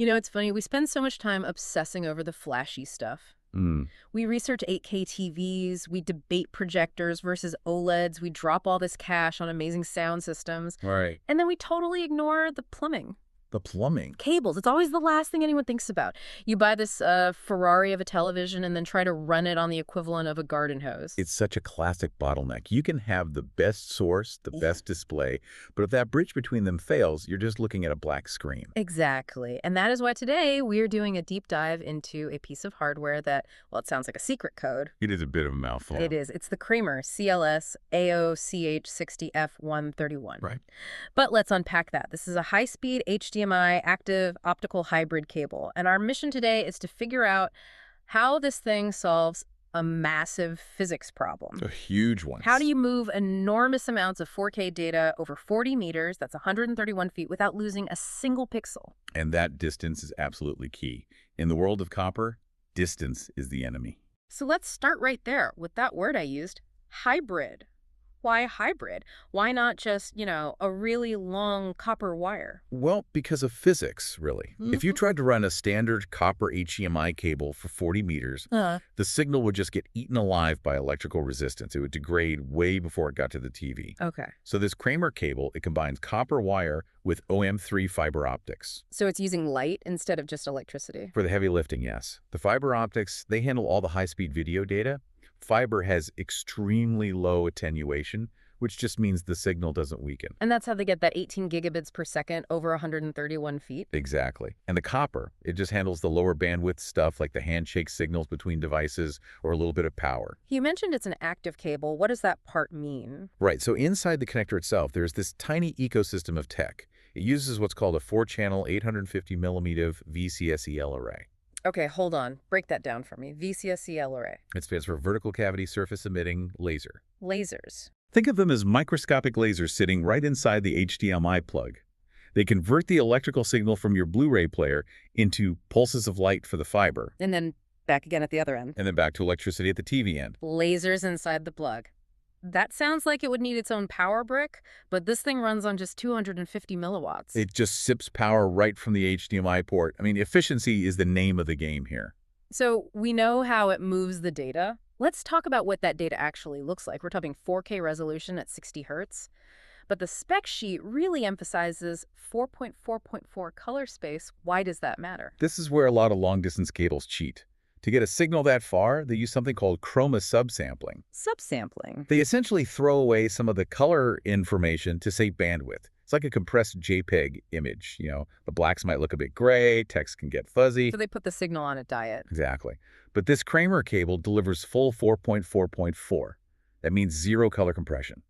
You know, it's funny. We spend so much time obsessing over the flashy stuff. Mm, We research 8K TVs, we debate projectors versus OLEDs, we drop all this cash on amazing sound systems, right. and then we totally ignore the plumbing. The plumbing. Cables, it's always the last thing anyone thinks about. You buy this Ferrari of a television and then try to run it on the equivalent of a garden hose. It's such a classic bottleneck. You can have the best source, the best display, but if that bridge between them fails, you're just looking at a black screen. Exactly. And that is why today we are doing a deep dive into a piece of hardware that, well, it sounds like a secret code. It is a bit of a mouthful. It is. It's the Kramer CLS-AOCH 60F-131. Right. But let's unpack that. This is a high-speed HDMI active optical hybrid cable. And our mission today is to figure out how this thing solves a massive physics problem. A huge one. How do you move enormous amounts of 4K data over 40 meters, that's 131 feet, without losing a single pixel? And that distance is absolutely key. In the world of copper, distance is the enemy. So let's start right there with that word I used, hybrid. Why hybrid? Why not just, a really long copper wire? Well, because of physics, really. If you tried to run a standard copper HDMI cable for 40 meters, the signal would just get eaten alive by electrical resistance. It would degrade way before it got to the TV. Okay. So this Kramer cable, it combines copper wire with OM3 fiber optics. So it's using light instead of just electricity? For the heavy lifting, yes. The fiber optics, they handle all the high-speed video data. Fiber has extremely low attenuation, which just means the signal doesn't weaken. And that's how they get that 18 gigabits per second over 131 feet? Exactly. And the copper, it just handles the lower bandwidth stuff like the handshake signals between devices or a little bit of power. You mentioned it's an active cable. What does that part mean? Right, so inside the connector itself, there's this tiny ecosystem of tech. It uses what's called a 4-channel 850mm VCSEL array. Okay, hold on. Break that down for me. VCSEL array. It stands for vertical cavity surface emitting laser. Lasers. Think of them as microscopic lasers sitting right inside the HDMI plug. They convert the electrical signal from your Blu-ray player into pulses of light for the fiber, And then back again at the other end. and then back to electricity at the TV end. Lasers inside the plug. That sounds like it would need its own power brick, but this thing runs on just 250 milliwatts. It just sips power right from the HDMI port. I mean, efficiency is the name of the game here. So we know how it moves the data. Let's talk about what that data actually looks like. We're talking 4K resolution at 60 hertz. But the spec sheet really emphasizes 4.4.4 color space. Why does that matter? This is where a lot of long-distance cables cheat. To get a signal that far, they use something called chroma subsampling. Subsampling. They essentially throw away some of the color information to save bandwidth. It's like a compressed JPEG image. The blacks might look a bit gray, text can get fuzzy. So they put the signal on a diet. Exactly. But this Kramer cable delivers full 4.4.4. That means zero color compression.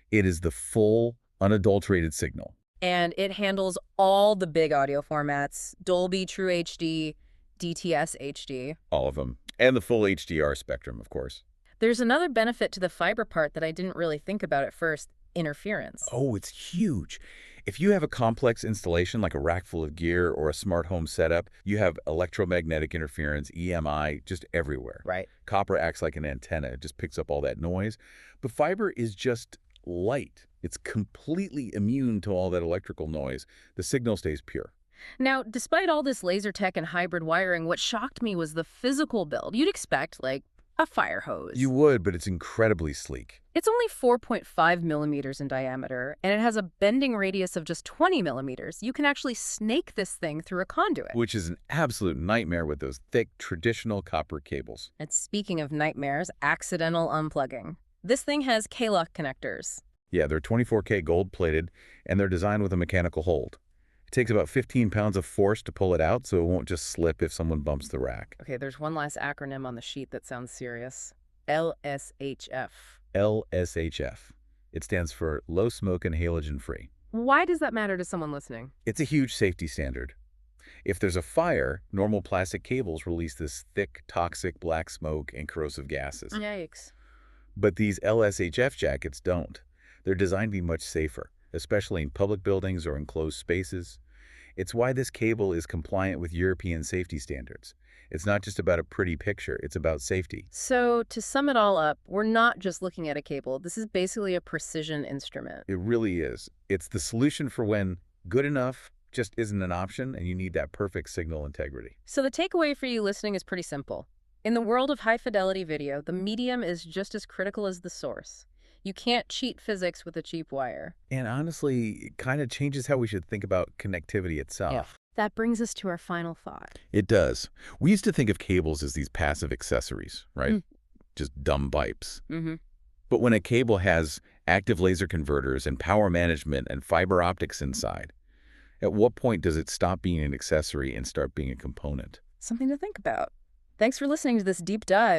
It is the full, unadulterated signal. And it handles all the big audio formats, Dolby, True HD, DTS HD. All of them. And the full HDR spectrum, of course. There's another benefit to the fiber part that I didn't really think about at first, interference. Oh, it's huge. If you have a complex installation like a rack full of gear or a smart home setup, you have electromagnetic interference, EMI, just everywhere. Right. Copper acts like an antenna. It just picks up all that noise. But fiber is just light. It's completely immune to all that electrical noise. The signal stays pure. Now, despite all this laser tech and hybrid wiring, what shocked me was the physical build. You'd expect, like, a fire hose. You would, but it's incredibly sleek. It's only 4.5 millimeters in diameter, and it has a bending radius of just 20 millimeters. You can actually snake this thing through a conduit. Which is an absolute nightmare with those thick, traditional copper cables. And speaking of nightmares, accidental unplugging. This thing has K-lock connectors. Yeah, they're 24K gold-plated, and they're designed with a mechanical hold. It takes about 15 pounds of force to pull it out, so it won't just slip if someone bumps the rack. Okay, there's one last acronym on the sheet that sounds serious. LSHF. LSHF. It stands for low smoke and halogen free. Why does that matter to someone listening? It's a huge safety standard. If there's a fire, normal plastic cables release this thick, toxic black smoke and corrosive gases. Yikes. But these LSHF jackets don't. They're designed to be much safer, especially in public buildings or enclosed spaces. It's why this cable is compliant with European safety standards. It's not just about a pretty picture, it's about safety. So, to sum it all up, we're not just looking at a cable. This is basically a precision instrument. It really is. It's the solution for when good enough just isn't an option, and you need that perfect signal integrity. So the takeaway for you listening is pretty simple. In the world of high-fidelity video, the medium is just as critical as the source. You can't cheat physics with a cheap wire. And honestly, it kind of changes how we should think about connectivity itself. Yeah. That brings us to our final thought. It does. We used to think of cables as these passive accessories, right? Just dumb pipes. But when a cable has active laser converters and power management and fiber optics inside, at what point does it stop being an accessory and start being a component? Something to think about. Thanks for listening to this deep dive.